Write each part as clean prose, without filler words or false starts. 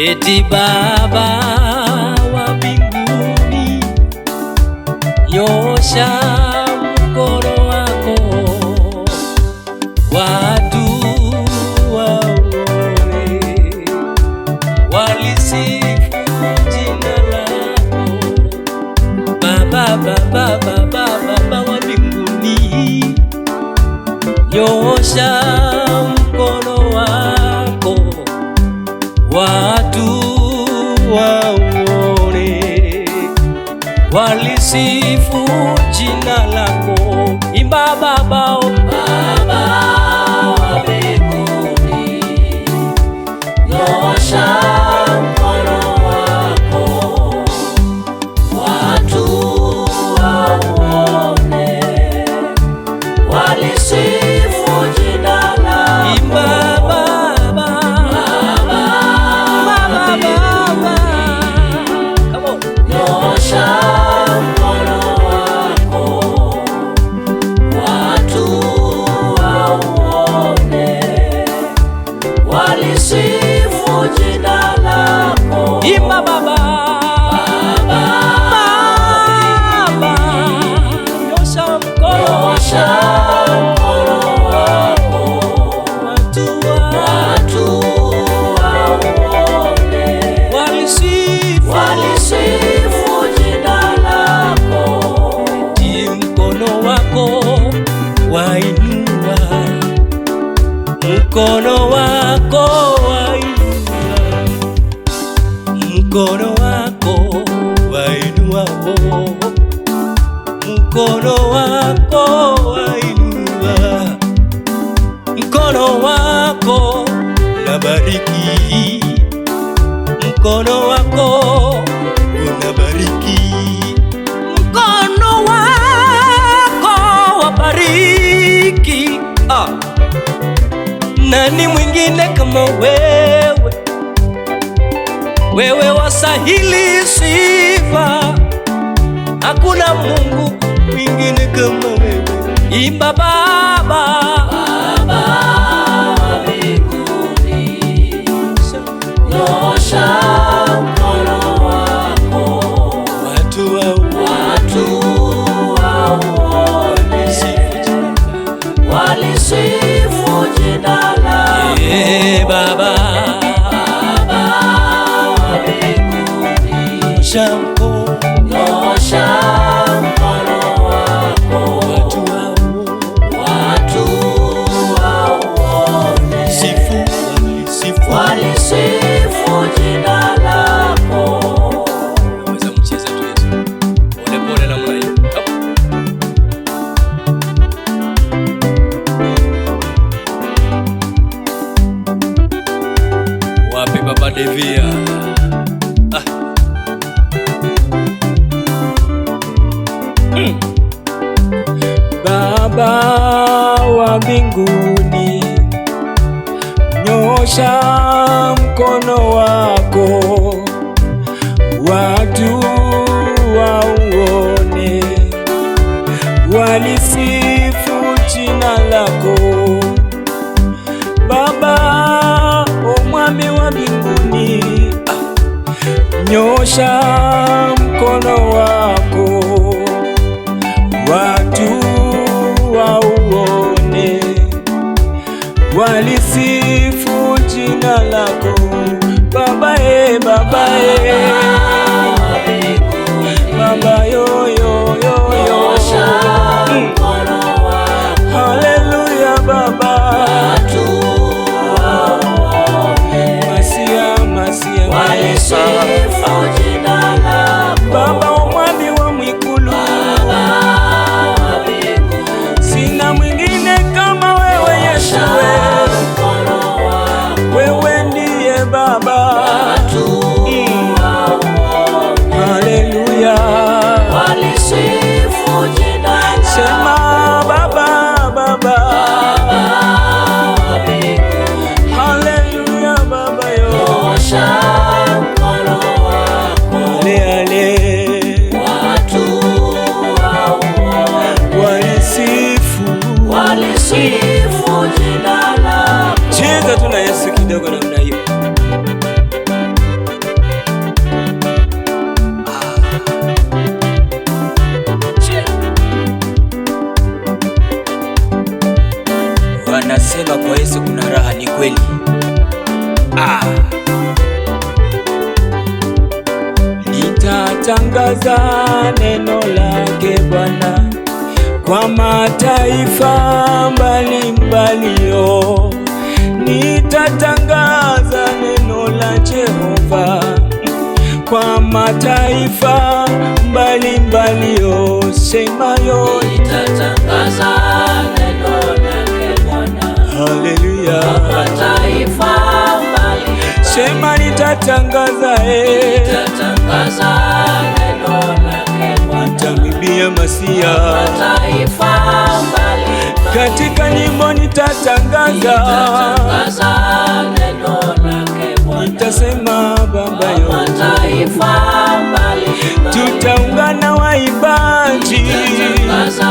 eti Baba wa mbinguni, nyosha mkono wako, watu waone, walisifu jina lako. Baba, Baba, Baba, Baba wa mbinguni, nyosha mkono wako, watu waone, walisifu jina lako. Imba Baba, oh Baba wa mbinguni, nyosha mkono wako, watu waone, walisifu jina lako. Imba mkono wako wainua, mkono wako wainua, mkono wako wainua, mkono wako unabariki, mkono wako unabariki, mkono wako wabariki. Nani mwingine kama wewe? Wewe wastahili sifa, hakuna Mungu mwingine kama wewe. Imba Baba, Baba wa mbinguni, nyosha mkono wako, watu waone, walisifu jina lako. Baba, Baba wa mbinguni, nyosha mkono wako, watu waone, walisifu jina lako. Unaweza mcheza tu Yesu pole pole namna hiyo. Wapi Baba Devia? Baba wa mbinguni, nyosha mkono wako, watu wauone, walisifu jina lako. Baba Mwami wa mbinguni, nyosha mkono wako, watu wauone, walisifu jina lako. Baba Baba Baba yo yo yo yo, haleluya Baba, walisifu jina lako. Baba Mwami wa mwikulu, sina mwingine kama wewe Yesu, wewe ndiye Baba, haleluya, walisifu jina lako. Sema Baba Baba, haleluya Baba yo, walisifu jina lako. Cheza tuna Yesu kidogo namna hiyo. Wanasema kwa Yesu kuna raha, ni kweli. Nitatangaza neno lake Bwana kwa mataifa mbalimbali. Nitatangaza neno la Jehova kwa mataifa mbalimbali. Sema yo, nitatangaza neno lake Bwana. Haleluya. Kwa mataifa mbalimbali. Sema nitatangaza, nitatangaza neno lake Bwana. Nitamwimbia Masia. Kwa mataifa mbalimbali. Katika nyimbo nitatangaza, nitatangaza neno lake Bwana. Nitasema Baba yo. Kwa mataifa mbalimbali. Tutaungana waimbaji, nitatangaza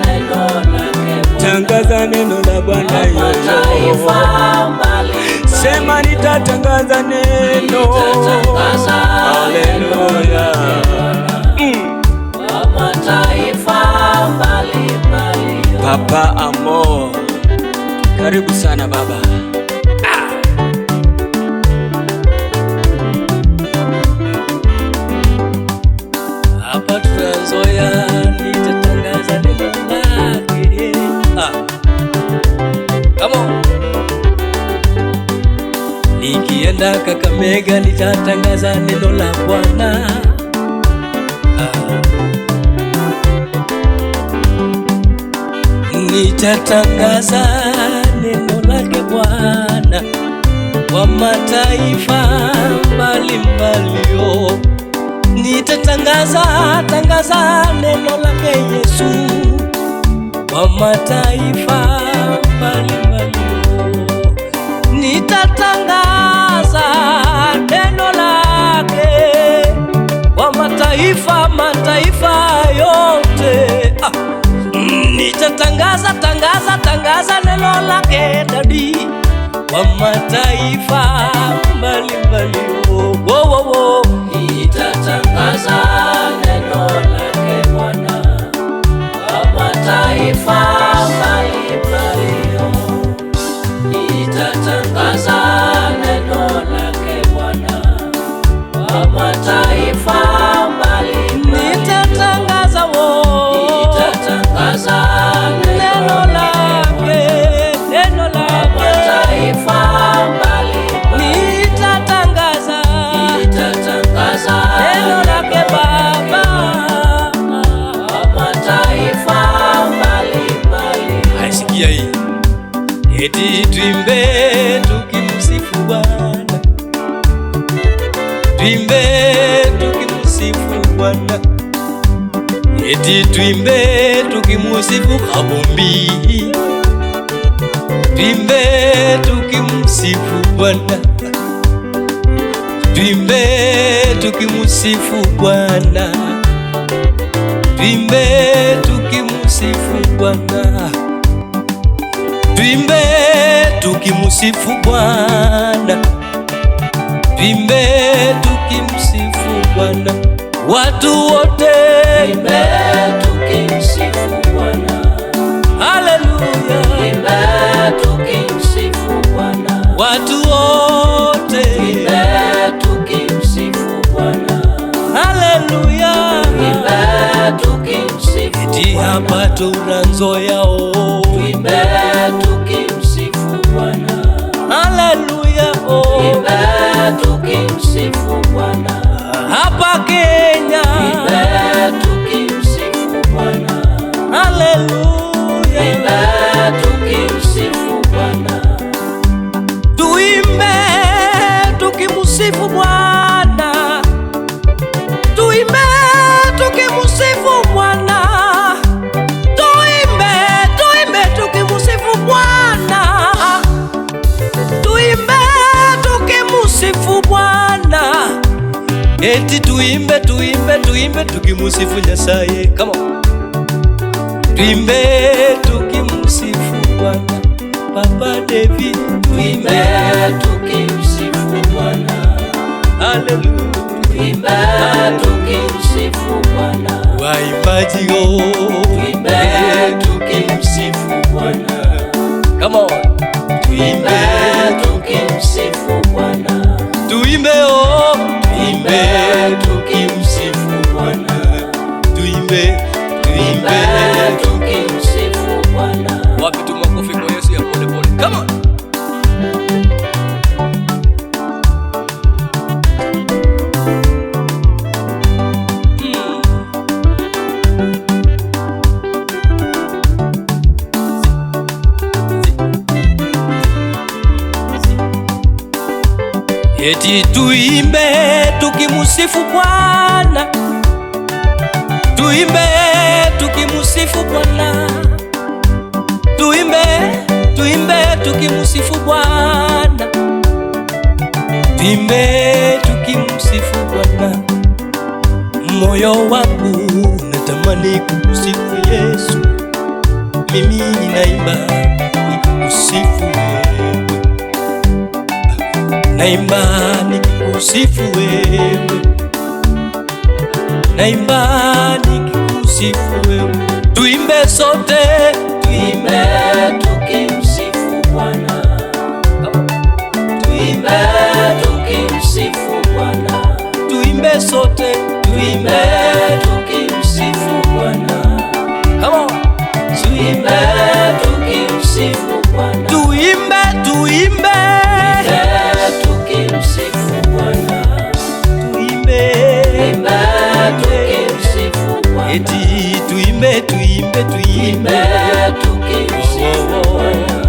neno lake Bwana. Tangaza neno la Bwana yo. Kwa mataifa mbalimbali. Sema nitatangaza neno. Nitatangaza Haleluya. Kwa mataifa mbalimbali. Papa Amo, karibu sana baba. Hapa Trans Nzoia nitatangaza neno lake. Come on. Nikienda Kakamega nitatangaza neno la Bwana. Nitatangaza neno lake Bwana kwa mataifa mbalimbali. Nitatangaza neno lake Yesu kwa mataifa mbalimbali. Nitatangaza neno lake kwa mataifa yote. Nitatangaza neno lake Dadi kwa mataifa mbalimbali. Nitatangaza neno lake Bwana kwa mataifa mbalimbali. Nitatangaza neno lake Bwana kwa mataifa mbalimbali. Nitatangaza neno lake kwa mataifa mbalimbali. Nitatangaza neno lake Baba kwa mataifa mbalimbali. Haisikia hii. Eti tuimbe tukimsifu Bwana, tuimbe tukimsifu Bwana. Eti tuimbe tukimusifu Kabumbi, tuimbe tukimsifu Bwana, tuimbe tukimusifu Bwana, tuimbe tukimsifu Bwana, tuimbe tukimusifu Bwana, tuimbe tukimsifu Bwana. Watu wote tuimbe tukimsifu Bwana. Haleluya. Tuimbe tukimsifu Bwana. Watu wote tuimbe tukimsifu Bwana. Haleluya. Tuimbe tukimsifu Bwana. Eti hapa Trans Nzoia tuimbe tukimsifu Bwana. Haleluya. Tuimbe tukimsifu Bwana. Hapa Kenya tuimbe tukimsifu Bwana. Haleluya. Tuimbe tukimsifu Bwana. Tuimbe tukimsifu Bwana, tuimbe tukimsifu Bwana, tuimbe tukimsifu Bwana, tuimbe tukimsifu Bwana. Eti tuimbe tukimsifu Nyasaye. Come on. Tuimbe tukimsifu Bwana. Papa David, tuimbe tukimsifu Bwana. Haleluya. Tuimbe tukimsifu Bwana. Waimbaji tuimbe tukimsifu Bwana. Come on. tuimbe tukimsifu Bwana, tuimbe tukimsifu Bwana. Wapi tu makofi kwa Yesu ya pole pole. Come on. Eti tuimbe tukimsifu Bwana, tuimbe tukimsifu Bwana, tuimbe tukimsifu Bwana, tuimbe tukimsifu Bwana. Moyo wangu natamani kukusifu Yesu, mimi ninaimba nikusifu wewe, naimba nikikusifu wewe, naimba nikikusifu wewe. Tuimbe sote, tuimbe tukimsifu Bwana, tuimbe tukimsifu Bwana, tuimbe sote, tuimbe tukimsifu Bwana. Come on. Tuimbe tukimsifu Bwana, Tuimbe tukimsifu Bwana, tuimbe tukimsifu Bwana. eti tuimbe tukimsifu Bwana.